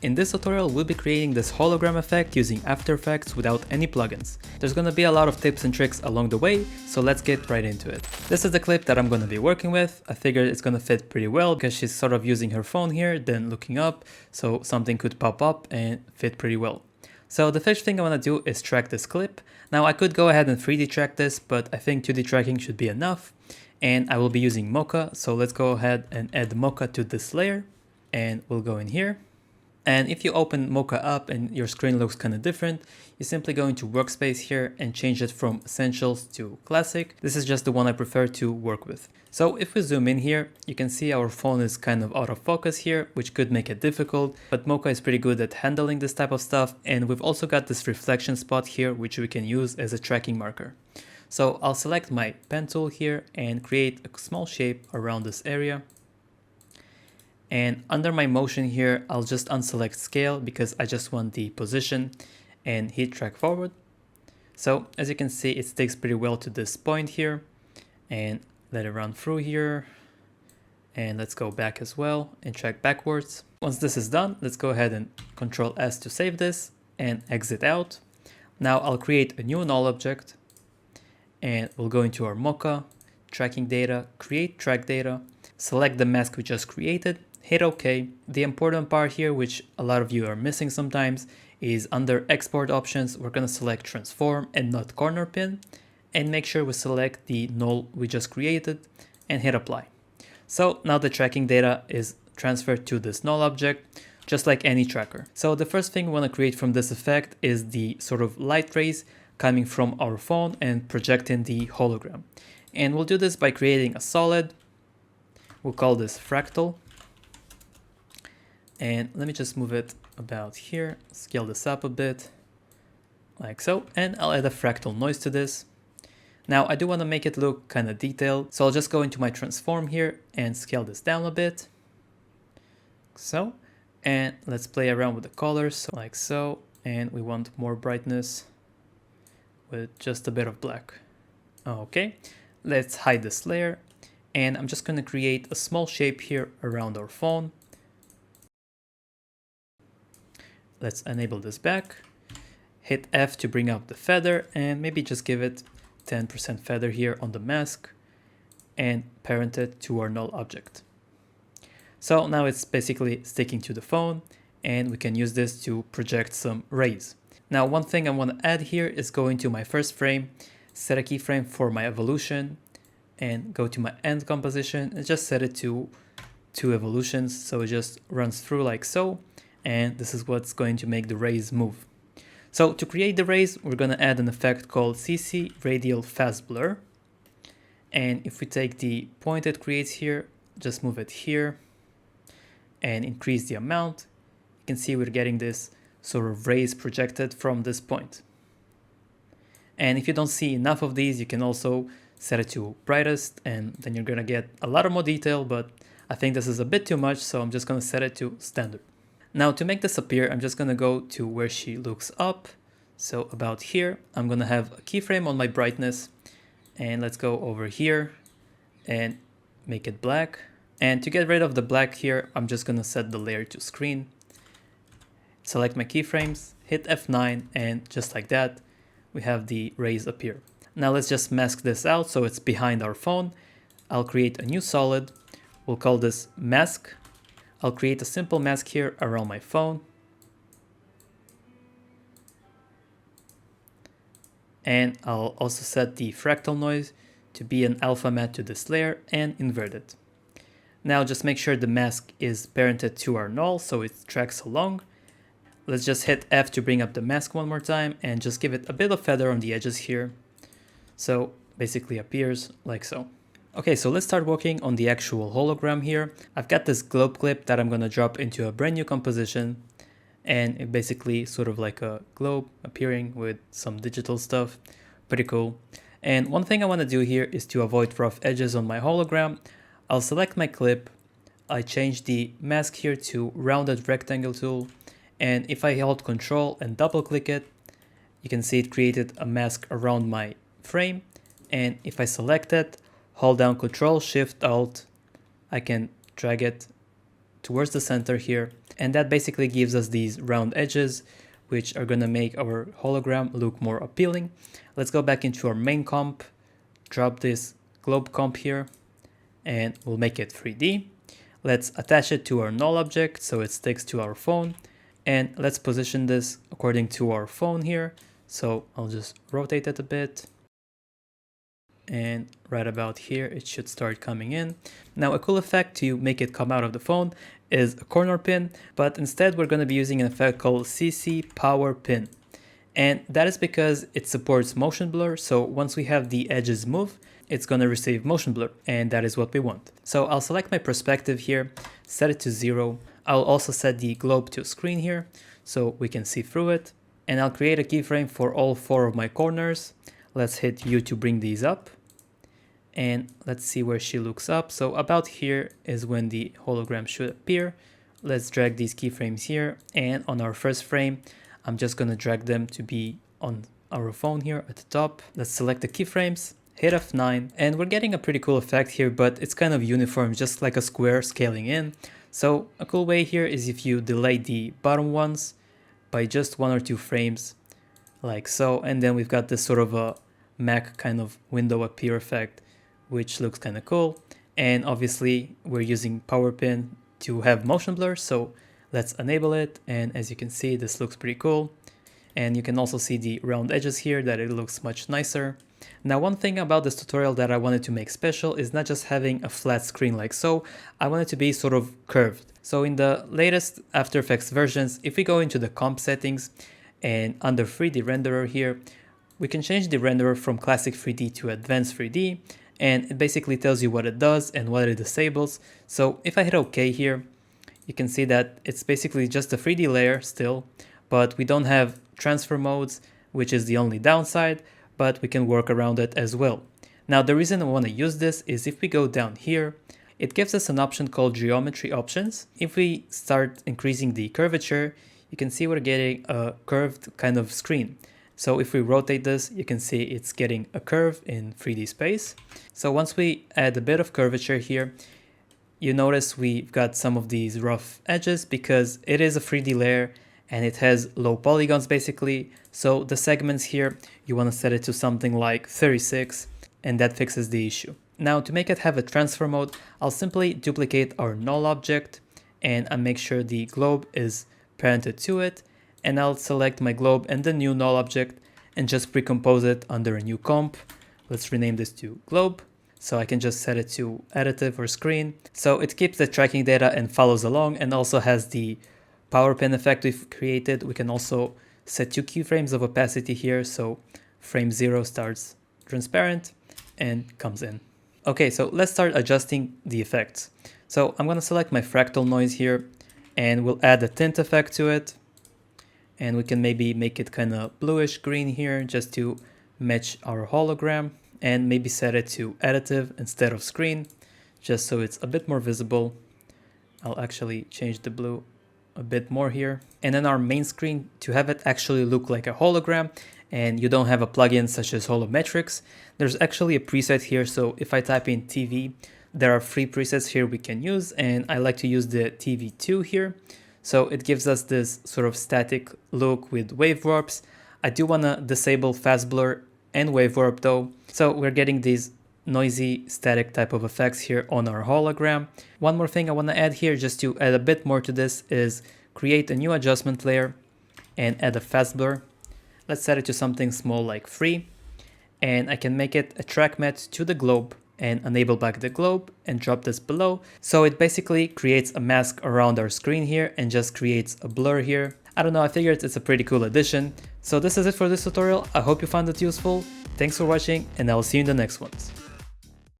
In this tutorial, we'll be creating this hologram effect using After Effects without any plugins. There's gonna be a lot of tips and tricks along the way, so let's get right into it. This is the clip that I'm gonna be working with. I figured it's gonna fit pretty well because she's sort of using her phone here, then looking up, so something could pop up and fit pretty well. So the first thing I wanna do is track this clip. Now I could go ahead and 3D track this, but I think 2D tracking should be enough. And I will be using mocha, so let's go ahead and add mocha to this layer. And we'll go in here. And if you open mocha up and your screen looks kind of different, you simply go into workspace here and change it from essentials to classic. This is just the one I prefer to work with. So if we zoom in here, you can see our phone is kind of out of focus here, which could make it difficult, but mocha is pretty good at handling this type of stuff. And we've also got this reflection spot here, which we can use as a tracking marker. So I'll select my pen tool here and create a small shape around this area. And under my motion here, I'll just unselect scale because I just want the position and hit track forward. So as you can see, it sticks pretty well to this point here and let it run through here. And let's go back as well and track backwards. Once this is done, let's go ahead and Control S to save this and exit out. Now I'll create a new null object and we'll go into our mocha, tracking data, create track data, select the mask we just created, hit OK. The important part here, which a lot of you are missing sometimes, is under export options, we're going to select transform and not corner pin, and make sure we select the null we just created and hit apply. So now the tracking data is transferred to this null object, just like any tracker. So the first thing we want to create from this effect is the sort of light rays coming from our phone and projecting the hologram. And we'll do this by creating a solid. We'll call this fractal. And let me just move it about here, scale this up a bit, like so, and I'll add a fractal noise to this. Now I do want to make it look kind of detailed, so I'll just go into my transform here and scale this down a bit, so, and let's play around with the colors, so like so, and we want more brightness with just a bit of black. Okay, let's hide this layer, and I'm just going to create a small shape here around our phone. Let's enable this back, hit F to bring up the feather and maybe just give it 10% feather here on the mask and parent it to our null object. So now it's basically sticking to the phone and we can use this to project some rays. Now one thing I want to add here is go into my first frame, set a keyframe for my evolution and go to my end composition and just set it to 2 evolutions so it just runs through like so. And this is what's going to make the rays move. So to create the rays, we're going to add an effect called CC Radial Fast Blur. And if we take the point it creates here, just move it here and increase the amount, you can see we're getting this sort of rays projected from this point. And if you don't see enough of these, you can also set it to brightest and then you're going to get a lot more detail, but I think this is a bit too much, so I'm just going to set it to standard. Now to make this appear, I'm just going to go to where she looks up. So about here, I'm going to have a keyframe on my brightness. And let's go over here and make it black. And to get rid of the black here, I'm just going to set the layer to screen. Select my keyframes, hit F9, and just like that, we have the rays appear. Now let's just mask this out so it's behind our phone. I'll create a new solid. We'll call this mask. I'll create a simple mask here around my phone. And I'll also set the fractal noise to be an alpha matte to this layer and invert it. Now just make sure the mask is parented to our null so it tracks along. Let's just hit F to bring up the mask one more time and just give it a bit of feather on the edges here. So basically appears like so. Okay, so let's start working on the actual hologram here. I've got this globe clip that I'm going to drop into a brand new composition. And it basically sort of like a globe appearing with some digital stuff. Pretty cool. And one thing I want to do here is to avoid rough edges on my hologram. I'll select my clip. I change the mask here to rounded rectangle tool. And if I hold Control and double click it, you can see it created a mask around my frame. And if I select it, hold down Control, Shift, Alt, I can drag it towards the center here And that basically gives us these round edges, which are gonna make our hologram look more appealing. Let's go back into our main comp, drop this globe comp here, and we'll make it 3D. Let's attach it to our null object so it sticks to our phone. And let's position this according to our phone here. So I'll just rotate it a bit. And right about here, it should start coming in. Now, a cool effect to make it come out of the phone is a corner pin, but instead we're going to be using an effect called CC Power Pin. And that is because it supports motion blur. So once we have the edges move, it's going to receive motion blur, and that is what we want. So I'll select my perspective here, set it to 0. I'll also set the globe to screen here so we can see through it. And I'll create a keyframe for all 4 of my corners. Let's hit U to bring these up. And let's see where she looks up. So about here is when the hologram should appear. Let's drag these keyframes here. And on our first frame, I'm just going to drag them to be on our phone here at the top. Let's select the keyframes, hit F9, and we're getting a pretty cool effect here, but it's kind of uniform, just like a square scaling in. So a cool way here is if you delay the bottom ones by just 1 or 2 frames, like so. And then we've got this sort of a Mac kind of window appear effect, which looks kind of cool. And obviously we're using power pin to have motion blur, so let's enable it. And as you can see, this looks pretty cool. And you can also see the round edges here, that it looks much nicer. Now, one thing about this tutorial that I wanted to make special is not just having a flat screen like so. I want it to be sort of curved. So in the latest After Effects versions, if we go into the comp settings and under 3D renderer here, we can change the renderer from classic 3D to advanced 3D. And it basically tells you what it does and what it disables. So if I hit OK here, you can see that it's basically just a 3D layer still, but we don't have transfer modes, which is the only downside, but we can work around it as well. Now, the reason I want to use this is if we go down here, it gives us an option called geometry options. If we start increasing the curvature, you can see we're getting a curved kind of screen. So if we rotate this, you can see it's getting a curve in 3D space. So once we add a bit of curvature here, you notice we've got some of these rough edges because it is a 3D layer and it has low polygons basically. So the segments here, you want to set it to something like 36, and that fixes the issue. Now, to make it have a transfer mode, I'll simply duplicate our null object and I'll make sure the globe is parented to it. And I'll select my globe and the new null object and just pre-compose it under a new comp. Let's rename this to globe. So I can just set it to additive or screen. So it keeps the tracking data and follows along, and also has the power pin effect we've created. We can also set 2 keyframes of opacity here. So frame 0 starts transparent and comes in. Okay, so let's start adjusting the effects. So I'm going to select my fractal noise here and we'll add a tint effect to it. And we can maybe make it kind of bluish green here just to match our hologram, and maybe set it to additive instead of screen, just so it's a bit more visible. I'll actually change the blue a bit more here. And then our main screen, to have it actually look like a hologram and you don't have a plugin such as Holometrics, there's actually a preset here. So if I type in TV, there are 3 presets here we can use, and I like to use the TV2 here. So it gives us this sort of static look with wave warps. I do want to disable fast blur and wave warp though. So we're getting these noisy static type of effects here on our hologram. One more thing I want to add here, just to add a bit more to this, is create a new adjustment layer and add a fast blur. Let's set it to something small like 3. And I can make it a track matte to the globe and enable back the globe and drop this below. So it basically creates a mask around our screen here and just creates a blur here. I don't know, I figured it's a pretty cool addition. So this is it for this tutorial. I hope you found it useful. Thanks for watching, and I'll see you in the next ones.